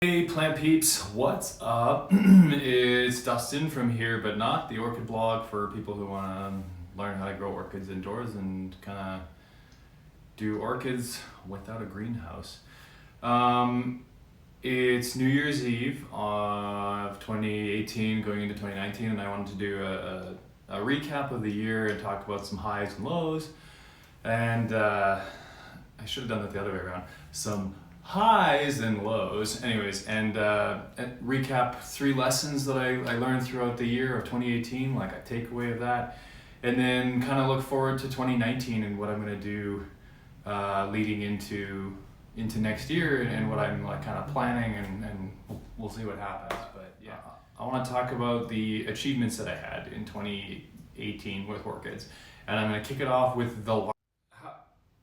Hey plant peeps, what's up? It's Dustin from herebutnot, the orchid blog for people who want to learn how to grow orchids indoors and kind of do orchids without a greenhouse. It's New Year's Eve of 2018 going into 2019, and I wanted to do a recap of the year and talk about some highs and lows. And I should have done that the other way around. Some highs and lows, anyways, and recap 3 lessons that I learned throughout the year of 2018, like a takeaway of that, and then kind of look forward to 2019 and what I'm going to do leading into next year and what I'm like kind of planning, and we'll see what happens. But yeah, I want to talk about the achievements that I had in 2018 with orchids, and I'm going to kick it off with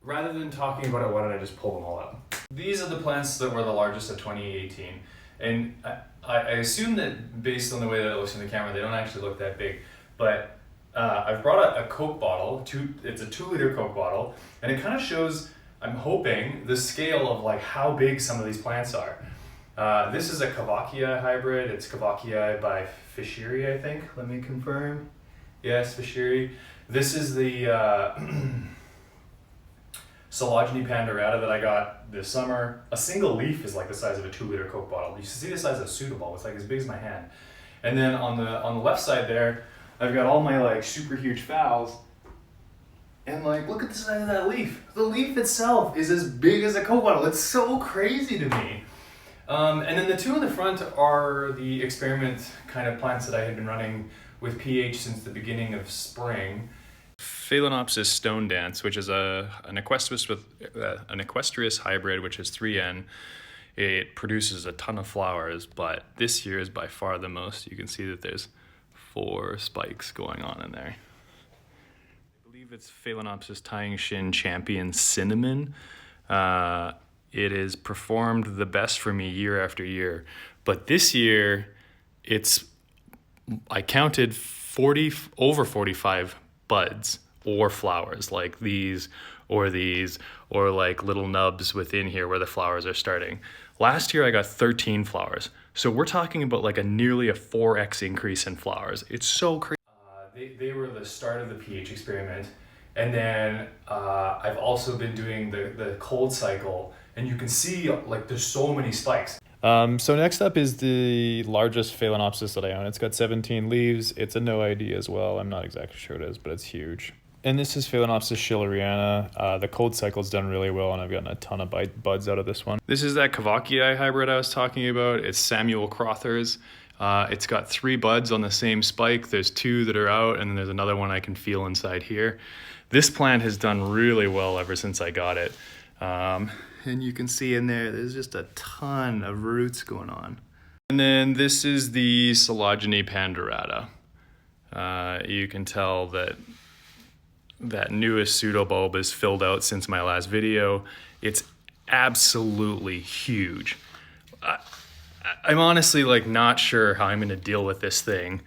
rather than talking about it, why don't I just pull them all up? These are the plants that were the largest of 2018. And I assume that based on the way that it looks in the camera, they don't actually look that big. But I've brought a Coke bottle, it's a 2-liter Coke bottle, and it kind of shows, I'm hoping, the scale of like how big some of these plants are. This is a Cavacii hybrid. It's Cavacii by Fisheri, I think. Let me confirm. Yes, Fisheri. This is the Phalaenopsis pandurata that I got this summer. A single leaf is like the size of a 2-liter Coke bottle. You see the size of a Suda ball. It's like as big as my hand. And then on the left side there, I've got all my like super huge Phals. And like, look at the size of that leaf. The leaf itself is as big as a Coke bottle. It's so crazy to me. And then the 2 in the front are the experiment kind of plants that I had been running with pH since the beginning of spring. Phalaenopsis stone dance, which is an equestrious hybrid, which is 3N. It produces a ton of flowers, but this year is by far the most. You can see that there's 4 spikes going on in there. I believe it's Phalaenopsis tying shin champion cinnamon. It has performed the best for me year after year, but this year I counted over 45 buds or flowers, like these or like little nubs within here where the flowers are starting. Last year I got 13 flowers, so we're talking about like nearly a 4x increase in flowers. It's so crazy. They were the start of the pH experiment, and then I've also been doing the cold cycle, and you can see like there's so many spikes. So next up is the largest Phalaenopsis that I own. It's got 17 leaves. It's a no ID as well. I'm not exactly sure what it is, but it's huge. And this is Phalaenopsis schilleriana. The cold cycle's done really well, and I've gotten a ton of buds out of this one. This is that Cavacii hybrid I was talking about. It's Samuel Crothers. It's got 3 buds on the same spike. There's 2 that are out, and then there's another one I can feel inside here. This plant has done really well ever since I got it. And you can see in there's just a ton of roots going on. And then this is the Phalaenopsis pandurata. You can tell that newest pseudobulb is filled out since my last video. It's absolutely huge. I'm honestly like not sure how I'm going to deal with this thing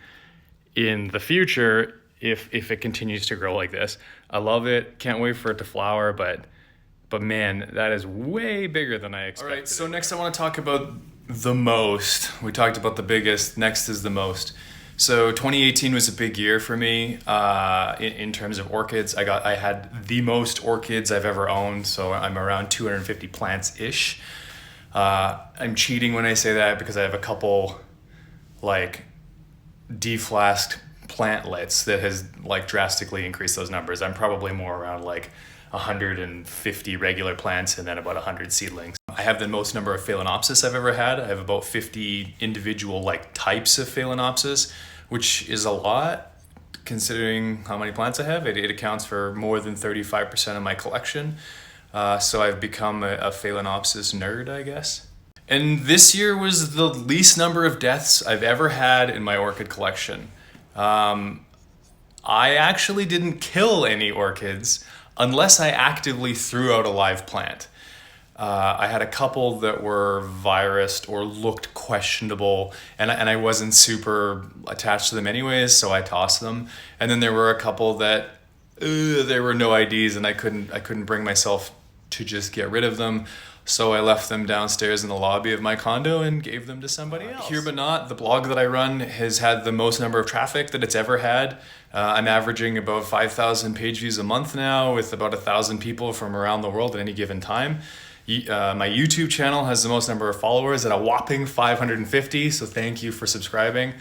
in the future if it continues to grow like this. I love it. Can't wait for it to flower, but man, that is way bigger than I expected. All right, so next I want to talk about the most. We talked about the biggest. Next is the most. So 2018 was a big year for me in terms of orchids. I had the most orchids I've ever owned, so I'm around 250 plants-ish. I'm cheating when I say that because I have a couple like deflasked plantlets that has like drastically increased those numbers. I'm probably more around like 150 regular plants and then about 100 seedlings. I have the most number of Phalaenopsis I've ever had. I have about 50 individual like types of Phalaenopsis, which is a lot considering how many plants I have. It accounts for more than 35% of my collection. So I've become a Phalaenopsis nerd, I guess. And this year was the least number of deaths I've ever had in my orchid collection. I actually didn't kill any orchids unless I actively threw out a live plant. I had a couple that were virused or looked questionable, and I wasn't super attached to them anyways, so I tossed them. And then there were a couple that there were no IDs, and I couldn't bring myself to just get rid of them. So I left them downstairs in the lobby of my condo and gave them to somebody else. Herebutnot, the blog that I run, has had the most number of traffic that it's ever had. I'm averaging about 5,000 page views a month now, with about 1,000 people from around the world at any given time. My YouTube channel has the most number of followers at a whopping 550, so thank you for subscribing.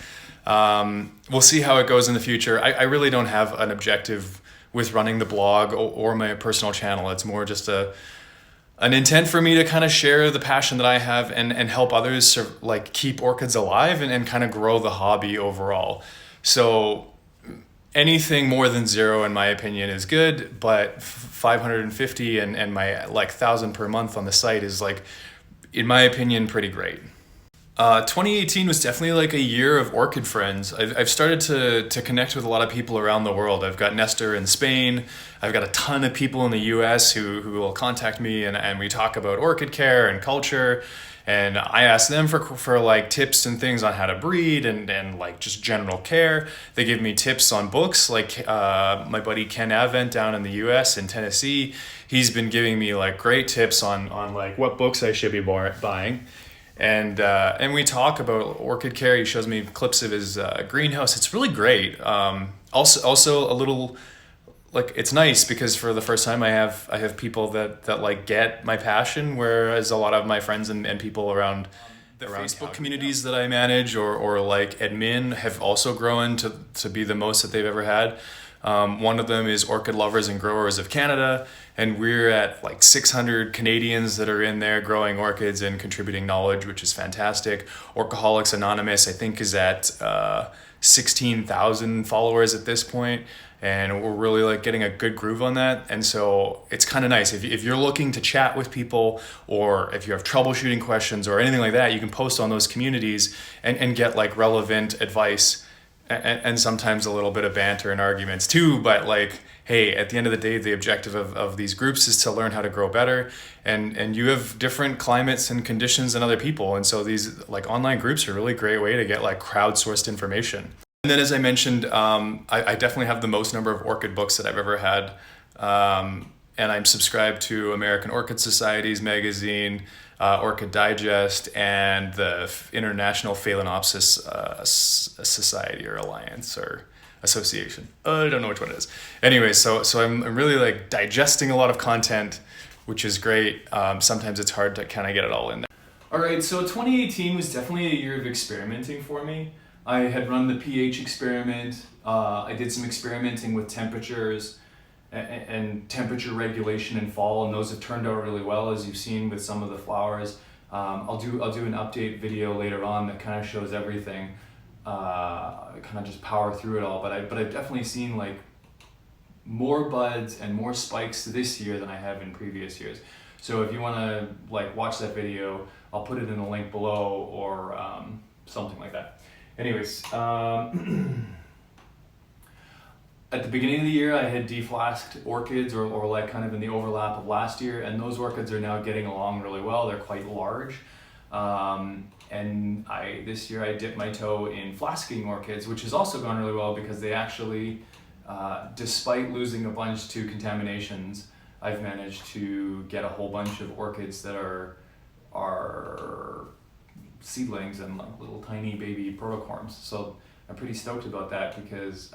We'll see how it goes in the future. I really don't have an objective with running the blog or my personal channel. It's more just an intent for me to kind of share the passion that I have and help others like keep orchids alive and kind of grow the hobby overall. So anything more than 0, in my opinion, is good, but 550 and my like 1,000 per month on the site is, like, in my opinion, pretty great. 2018 was definitely like a year of orchid friends. I've started to connect with a lot of people around the world. I've got Nestor in Spain. I've got a ton of people in the US who will contact me, and we talk about orchid care and culture. And I ask them for like tips and things on how to breed and like just general care. They give me tips on books, like my buddy Ken Avent down in the US in Tennessee. He's been giving me like great tips on like what books I should be buying. And we talk about orchid care. He shows me clips of his greenhouse. It's really great. Also a little, like, it's nice because for the first time I have people that like get my passion, whereas a lot of my friends and people around the Facebook communities that I manage or like admin have also grown to be the most that they've ever had. One of them is Orchid Lovers and Growers of Canada, and we're at like 600 Canadians that are in there growing orchids and contributing knowledge, which is fantastic. Orchaholics Anonymous, I think, is at 16,000 followers at this point, and we're really like getting a good groove on that. And so it's kind of nice if you're looking to chat with people, or if you have troubleshooting questions or anything like that, you can post on those communities and get like relevant advice. And sometimes a little bit of banter and arguments too, but like, hey, at the end of the day, the objective of these groups is to learn how to grow better, and you have different climates and conditions than other people, and so these like online groups are a really great way to get like crowdsourced information. And then, as I mentioned, I definitely have the most number of orchid books that I've ever had, and I'm subscribed to American Orchid Society's magazine, Orchid Digest, and the International Phalaenopsis Society or Alliance or Association. I don't know which one it is. Anyway, so I'm really like digesting a lot of content, which is great. Sometimes it's hard to kind of get it all in there. All right, so 2018 was definitely a year of experimenting for me. I had run the pH experiment. I did some experimenting with temperatures and temperature regulation in fall, and those have turned out really well, as you've seen with some of the flowers. I'll do an update video later on that kind of shows everything. Kind of just power through it all, but I've definitely seen like more buds and more spikes this year than I have in previous years. So if you want to like watch that video, I'll put it in the link below, or something like that. Anyways. At the beginning of the year, I had deflasked orchids, or like kind of in the overlap of last year, and those orchids are now getting along really well. They're quite large. And this year I dipped my toe in flasking orchids, which has also gone really well because they actually, despite losing a bunch to contaminations, I've managed to get a whole bunch of orchids that are seedlings and like little tiny baby protocorms. So I'm pretty stoked about that because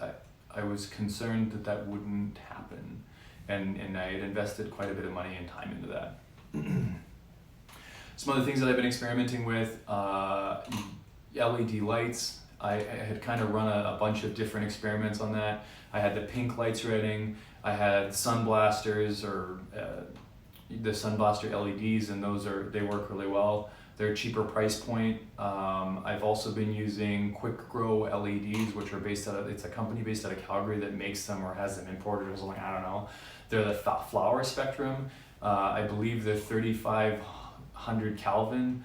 I was concerned that wouldn't happen, and I had invested quite a bit of money and time into that. Some other things that I've been experimenting with, LED lights. I had kind of run a bunch of different experiments on that. I had the pink lights running, I had sunblasters, or the sunblaster LEDs, and they work really well. They're a cheaper price point. I've also been using Quick Grow LEDs, which are it's a company based out of Calgary that makes them or has them imported or something, I don't know. They're the flower spectrum. I believe they're 3,500 Kelvin.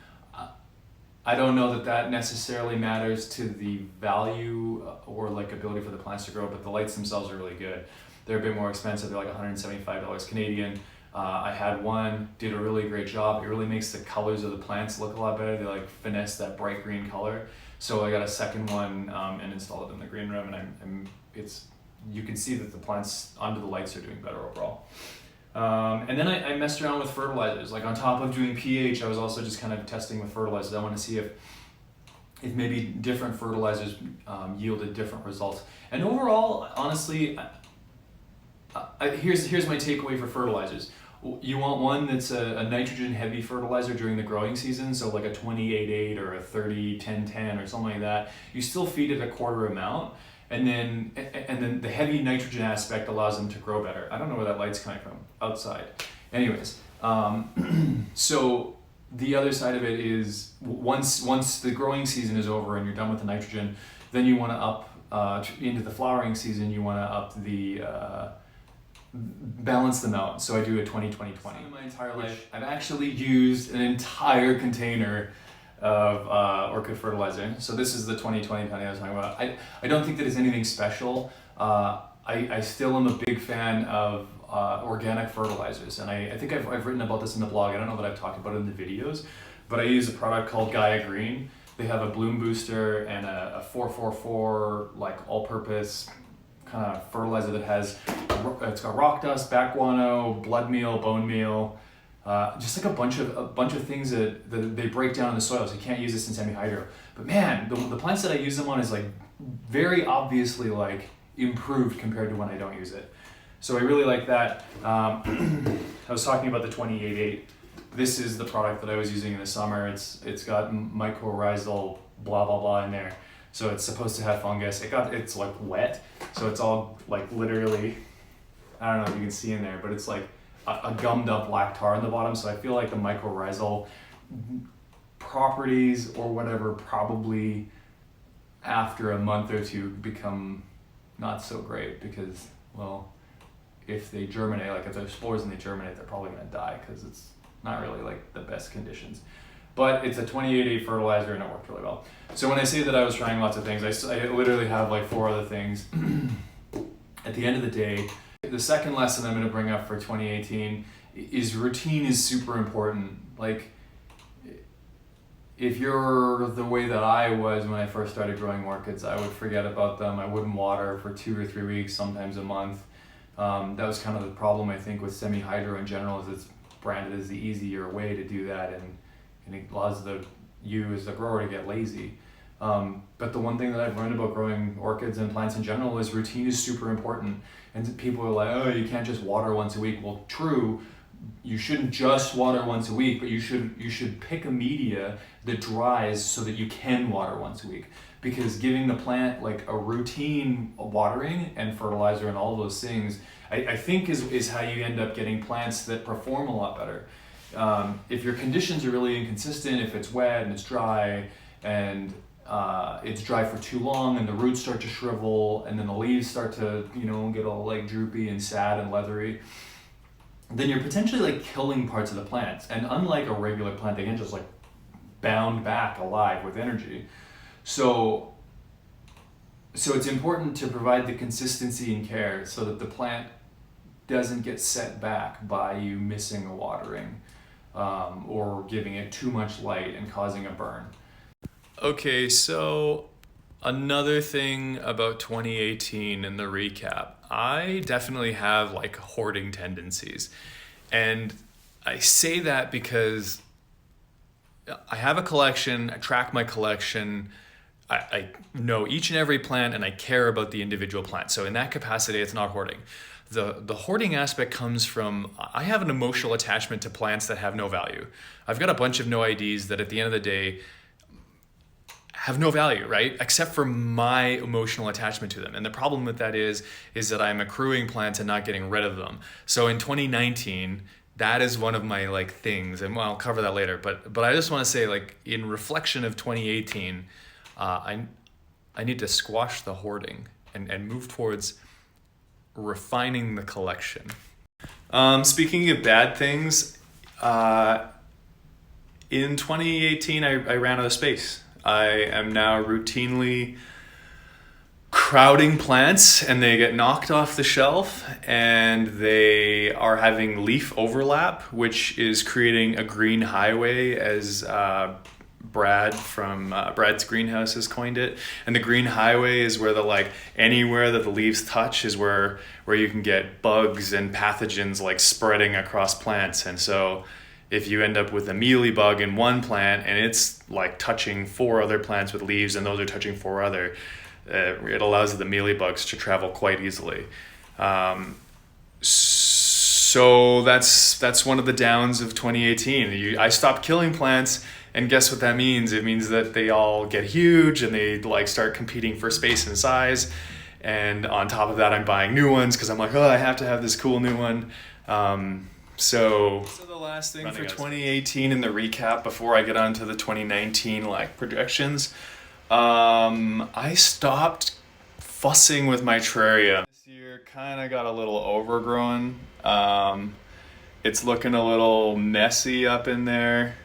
I don't know that necessarily matters to the value or like ability for the plants to grow, but the lights themselves are really good. They're a bit more expensive. They're like $175 Canadian. I had one, did a really great job. It really makes the colors of the plants look a lot better. They like finesse that bright green color. So I got a second one and installed it in the green room, and you can see that the plants under the lights are doing better overall. And then I messed around with fertilizers. Like on top of doing pH, I was also just kind of testing with fertilizers. I want to see if maybe different fertilizers yielded different results. And overall, honestly, here's my takeaway for fertilizers. You want one that's a nitrogen heavy fertilizer during the growing season, so like a 28-8 or a 30-10-10 or something like that. You still feed it a quarter amount, and then the heavy nitrogen aspect allows them to grow better. I don't know where that light's coming from, outside. Anyways, so the other side of it is once the growing season is over and you're done with the nitrogen, then you want to up into the flowering season. You want to up the balance them out. So I do a 20-20-20. In my entire life, I've actually used an entire container of orchid fertilizer. So this is the 20-20-20 I was talking about. I don't think that it's anything special. I still am a big fan of organic fertilizers, and I think I've written about this in the blog. I don't know that I've talked about it in the videos, but I use a product called Gaia Green. They have a bloom booster and a 444 like all-purpose kind of fertilizer that it's got rock dust, back guano, blood meal, bone meal, just like a bunch of things that they break down in the soil. So you can't use this in semi-hydro. But man, the plants that I use them on is like very obviously like improved compared to when I don't use it. So I really like that. I was talking about the 28-8. This is the product that I was using in the summer. It's got mycorrhizal blah blah blah in there. So it's supposed to have fungus. It's like wet, so it's all like literally, I don't know if you can see in there, but it's like a gummed up black tar in the bottom. So I feel like the mycorrhizal properties or whatever probably after a month or two become not so great because, well, if they germinate, like if there's spores and they germinate, they're probably gonna die because it's not really like the best conditions. But it's a 28-8 fertilizer and it worked really well. So when I say that I was trying lots of things, I literally have like 4 other things. At the end of the day, the second lesson I'm going to bring up for 2018 is routine is super important. Like if you're the way that I was when I first started growing orchids, I would forget about them. I wouldn't water for 2 or 3 weeks, sometimes a month. That was kind of the problem I think with semi-hydro in general, is it's branded as the easier way to do that, and it allows you as the grower to get lazy. But the one thing that I've learned about growing orchids and plants in general is routine is super important. And people are like, oh, you can't just water once a week. Well, true, you shouldn't just water once a week, but you should pick a media that dries so that you can water once a week. Because giving the plant like a routine watering and fertilizer and all those things, I think is how you end up getting plants that perform a lot better. If your conditions are really inconsistent, if it's wet and it's dry and it's dry for too long and the roots start to shrivel and then the leaves start to, get all like droopy and sad and leathery, then you're potentially like killing parts of the plants. And unlike a regular plant, they can just like bound back alive with energy. So it's important to provide the consistency and care so that the plant doesn't get set back by you missing a watering. Or giving it too much light and causing a burn. Okay, so another thing about 2018 in the recap, I definitely have like hoarding tendencies. And I say that because I have a collection, I track my collection, I know each and every plant, and I care about the individual plant. So in that capacity, it's not hoarding. The hoarding aspect comes from, I have an emotional attachment to plants that have no value. I've got a bunch of no IDs that at the end of the day have no value, right? Except for my emotional attachment to them. And the problem with that is that I'm accruing plants and not getting rid of them. So in 2019, that is one of my like things, and I'll cover that later. But I just want to say, like, in reflection of 2018, I need to squash the hoarding and move towards refining the collection. Speaking of bad things, in 2018, I ran out of space. I am now routinely crowding plants and they get knocked off the shelf and they are having leaf overlap, which is creating a green highway as Brad from Brad's Greenhouse has coined it. And the green highway is where anywhere that the leaves touch is where you can get bugs and pathogens like spreading across plants. And so if you end up with a mealybug in one plant and it's like touching 4 other plants with leaves and those are touching 4 other, it allows the mealybugs to travel quite easily. So that's one of the downs of 2018. I stopped killing plants, and guess what that means? It means that they all get huge and they like start competing for space and size. And on top of that, I'm buying new ones because I'm like, oh, I have to have this cool new one. So the last thing for 2018 in the recap before I get on to the 2019 like projections, I stopped fussing with my terrarium. This year kind of got a little overgrown. It's looking a little messy up in there.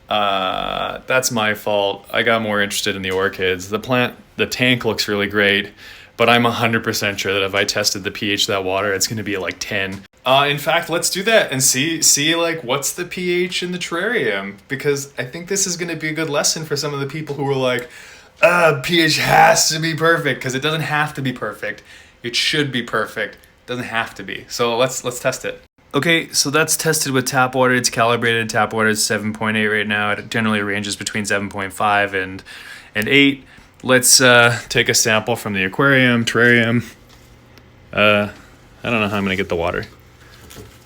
That's my fault. I got more interested in the orchids. The tank looks really great, but I'm 100% sure that if I tested the pH of that water, it's going to be like 10. In fact, let's do that and see like what's the pH in the terrarium, because I think this is going to be a good lesson for some of the people who are like, pH has to be perfect, because it doesn't have to be perfect. It should be perfect. It doesn't have to be. So let's test it. Okay, so that's tested with tap water. It's calibrated. Tap water is 7.8 right now. It generally ranges between 7.5 and 8. Let's take a sample from the terrarium. I don't know how I'm gonna get the water.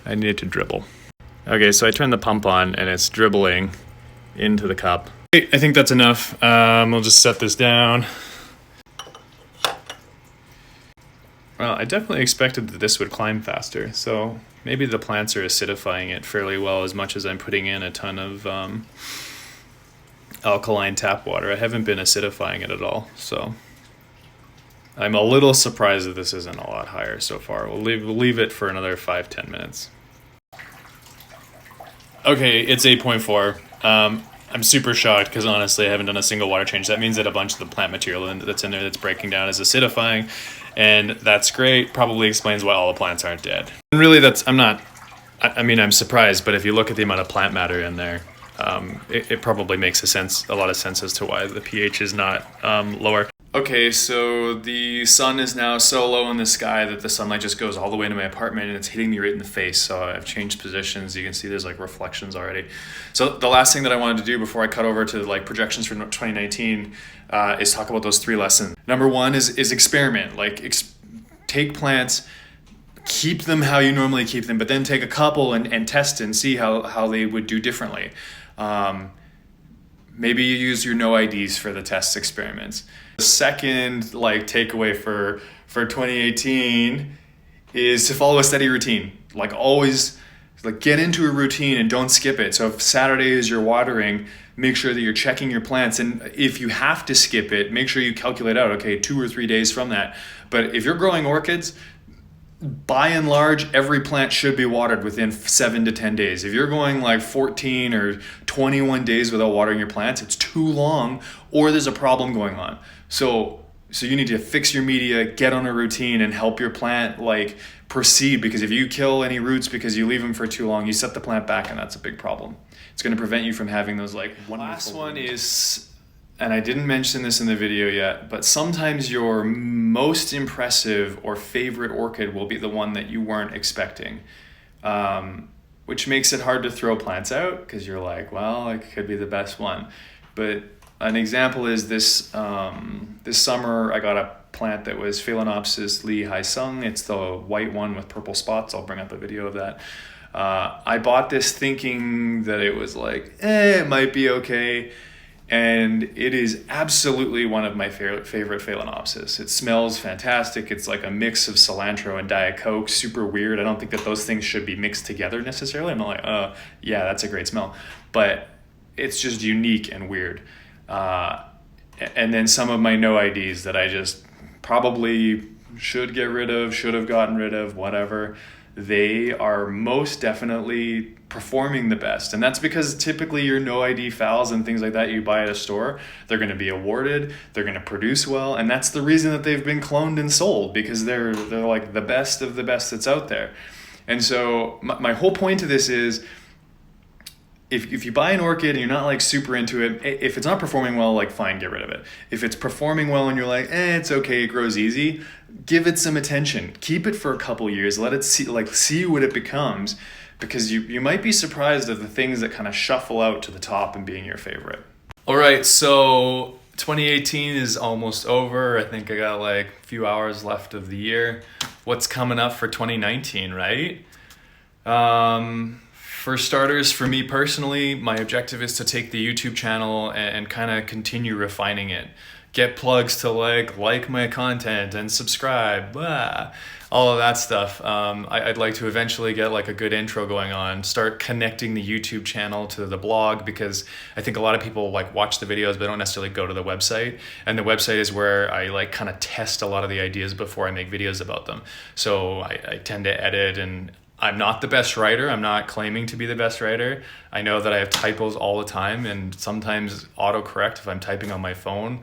I need it to dribble. Okay, so I turned the pump on and it's dribbling into the cup. Okay, I think that's enough. We'll just set this down. Well, I definitely expected that this would climb faster, so maybe the plants are acidifying it fairly well as much as I'm putting in a ton of alkaline tap water. I haven't been acidifying it at all, so I'm a little surprised that this isn't a lot higher so far. We'll leave it for another 5-10 minutes. Okay, it's 8.4. I'm super shocked because honestly I haven't done a single water change. That mean that a bunch of the plant material that's in there that's breaking down is acidifying, and that's great. Probably explains why all the plants aren't dead. And really I'm surprised, but if you look at the amount of plant matter in there, it probably makes a lot of sense as to why the pH is not lower. Okay, so the sun is now so low in the sky that the sunlight just goes all the way into my apartment and it's hitting me right in the face. So I've changed positions. You can see there's like reflections already. So the last thing that I wanted to do before I cut over to like projections for 2019 is talk about those 3 lessons. Number 1 is experiment. Take plants, keep them how you normally keep them, but then take a couple and test and see how they would do differently. Maybe you use your no IDs for the test experiments. The second takeaway for 2018 is to follow a steady routine. Always get into a routine and don't skip it. So if Saturday is your watering, make sure that you're checking your plants. And if you have to skip it, make sure you calculate out, okay, 2 or 3 days from that. But if you're growing orchids, by and large, every plant should be watered within 7 to 10 days. If you're going 14 or 21 days without watering your plants, it's too long, or there's a problem going on. So you need to fix your media, get on a routine, and help your plant proceed. Because if you kill any roots because you leave them for too long, you set the plant back, and that's a big problem. It's going to prevent you from having those wonderful. Last one is, and I didn't mention this in the video yet, but sometimes your most impressive or favorite orchid will be the one that you weren't expecting, which makes it hard to throw plants out because you're like, well, it could be the best one. But an example is this summer I got a plant that was Phalaenopsis Li Hai Sung. It's the white one with purple spots. I'll bring up a video of that. I bought this thinking that it was it might be okay. And it is absolutely one of my favorite Phalaenopsis. It smells fantastic. It's like a mix of cilantro and Diet Coke. Super weird. I don't think that those things should be mixed together necessarily. I'm not yeah, that's a great smell. But it's just unique and weird. And then some of my no IDs that I just probably should get rid of, should have gotten rid of, whatever. They are most definitely performing the best. And that's because typically your no ID Phals and things like that you buy at a store, they're going to be awarded, they're going to produce well, and that's the reason that they've been cloned and sold, because they're the best of the best that's out there. And so my whole point to this is if you buy an orchid and you're not like super into it, if it's not performing well, like fine, get rid of it. If it's performing well and you're like, it's okay, it grows easy, give it some attention. Keep it for a couple years. Let it see what it becomes, because you might be surprised at the things that kind of shuffle out to the top and being your favorite. All right, so 2018 is almost over. I think I got like a few hours left of the year. What's coming up for 2019, right? For starters, for me personally, my objective is to take the YouTube channel and kind of continue refining it. Get plugs to like my content and subscribe, all of that stuff. I'd like to eventually get like a good intro going on, start connecting the YouTube channel to the blog, because I think a lot of people like watch the videos but don't necessarily go to the website, and the website is where I like kind of test a lot of the ideas before I make videos about them. So I tend to edit, and I'm not the best writer. I'm not claiming to be the best writer. I know that I have typos all the time, and sometimes autocorrect, if I'm typing on my phone,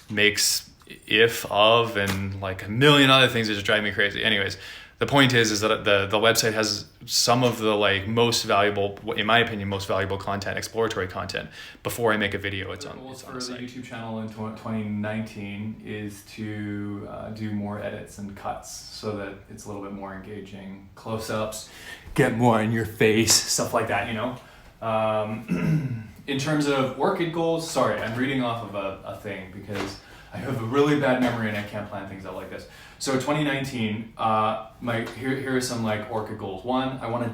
makes if, of, and like a million other things that just drive me crazy. Anyways, the point is that the website has some of the like most valuable, in my opinion, most valuable content, exploratory content. Before I make a video, it's on the site. The YouTube channel in 2019 is to do more edits and cuts so that it's a little bit more engaging, close-ups, get more in your face, stuff like that, you know. In terms of orchid goals, sorry, I'm reading off of a thing because I have a really bad memory and I can't plan things out like this. So 2019, here are some like orchid goals. One, my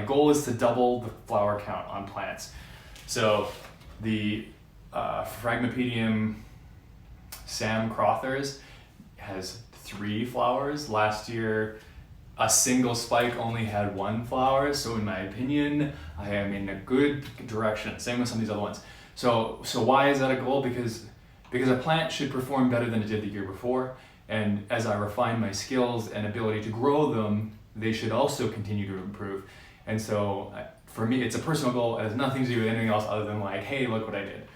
goal is to double the flower count on plants. So the Phragmipedium Sam Crothers has 3 flowers. Last year, a single spike only had 1 flower. So in my opinion, I am in a good direction. Same with some of these other ones. So why is that a goal? Because a plant should perform better than it did the year before. And as I refine my skills and ability to grow them, they should also continue to improve. And so for me, it's a personal goal. It has nothing to do with anything else other than like, hey, look what I did.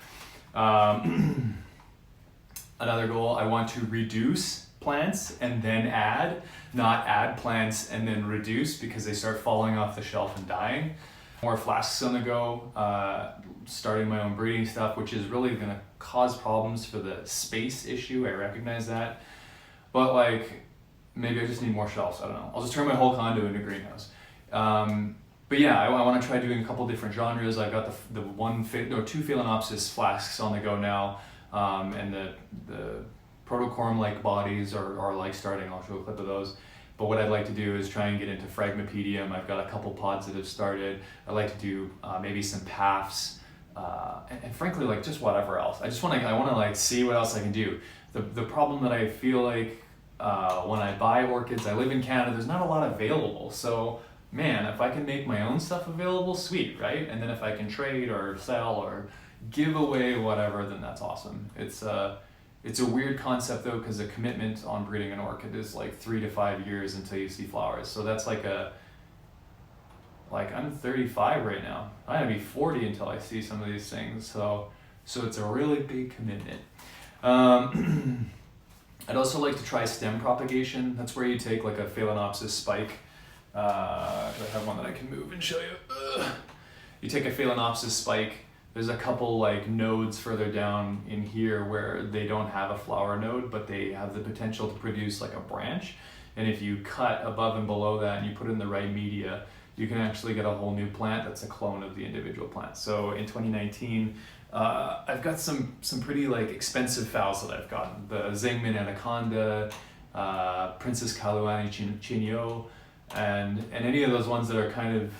Another goal, I want to reduce plants and then add, not add plants and then reduce because they start falling off the shelf and dying. More flasks on the go, starting my own breeding stuff, which is really gonna cause problems for the space issue, I recognize that. But like, maybe I just need more shelves, I don't know. I'll just turn my whole condo into a greenhouse. But yeah, I wanna try doing a couple different genres. I've got the 2 Phalaenopsis flasks on the go now, and the protocorum-like bodies are like starting. I'll show a clip of those. But what I'd like to do is try and get into Phragmipedium. I've got a couple pods that have started. I'd like to do maybe some PAFs, and frankly, like just whatever else. I want to like see what else I can do. The problem that I feel like when I buy orchids, I live in Canada, there's not a lot available. So man, if I can make my own stuff available, sweet, right? And then if I can trade or sell or give away whatever, then that's awesome. It's a weird concept though, because the commitment on breeding an orchid is like 3 to 5 years until you see flowers. So that's like I'm 35 right now. I'm gonna be 40 until I see some of these things. So it's a really big commitment. I'd also like to try stem propagation. That's where you take like a Phalaenopsis spike. I have one that I can move and show you. You take a Phalaenopsis spike. There's a couple like nodes further down in here where they don't have a flower node, but they have the potential to produce like a branch. And if you cut above and below that and you put in the right media, you can actually get a whole new plant that's a clone of the individual plant. So in 2019, I've got some pretty like expensive Phals that I've gotten. The Zingman Anaconda, Princess Kaluani Chinyo, and any of those ones that are kind of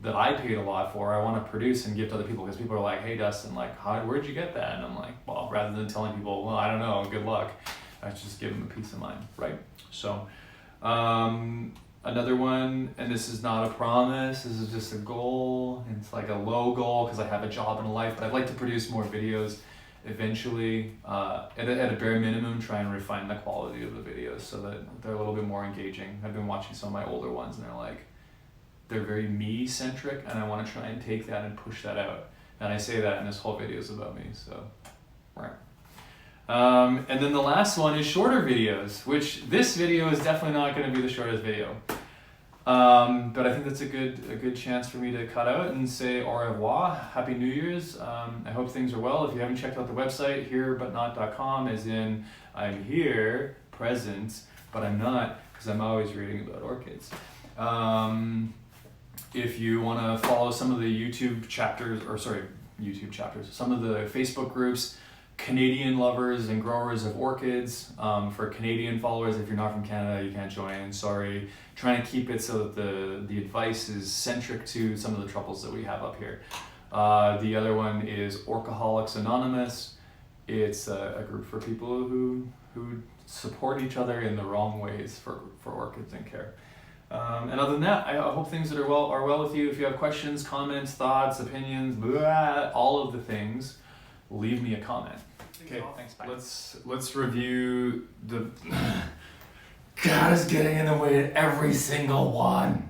that I paid a lot for, I want to produce and give to other people, because people are like, hey Dustin, like, where'd you get that? And I'm like, well, rather than telling people, well, I don't know, good luck, I just give them a peace of mind, right? So, another one, and this is not a promise, this is just a goal, it's like a low goal because I have a job and a life, but I'd like to produce more videos eventually, at a bare minimum, try and refine the quality of the videos so that they're a little bit more engaging. I've been watching some of my older ones and they're very me-centric, and I want to try and take that and push that out. And I say that, and this whole video is about me, so, right. And then the last one is shorter videos, which this video is definitely not going to be the shortest video. But I think that's a good chance for me to cut out and say au revoir, Happy New Year's. I hope things are well. If you haven't checked out the website, herebutnot.com, as in I'm here, present, but I'm not, because I'm always reading about orchids. If you want to follow some of the YouTube chapters, some of the Facebook groups, Canadian lovers and growers of orchids. For Canadian followers, if you're not from Canada, you can't join, sorry. Trying to keep it so that the advice is centric to some of the troubles that we have up here. The other one is Orcaholics Anonymous. It's a group for people who support each other in the wrong ways for orchids and care. And other than that, I hope things that are well with you. If you have questions, comments, thoughts, opinions, blah, all of the things, leave me a comment. Okay, thanks. Bye. Let's review the. God is getting in the way of every single one.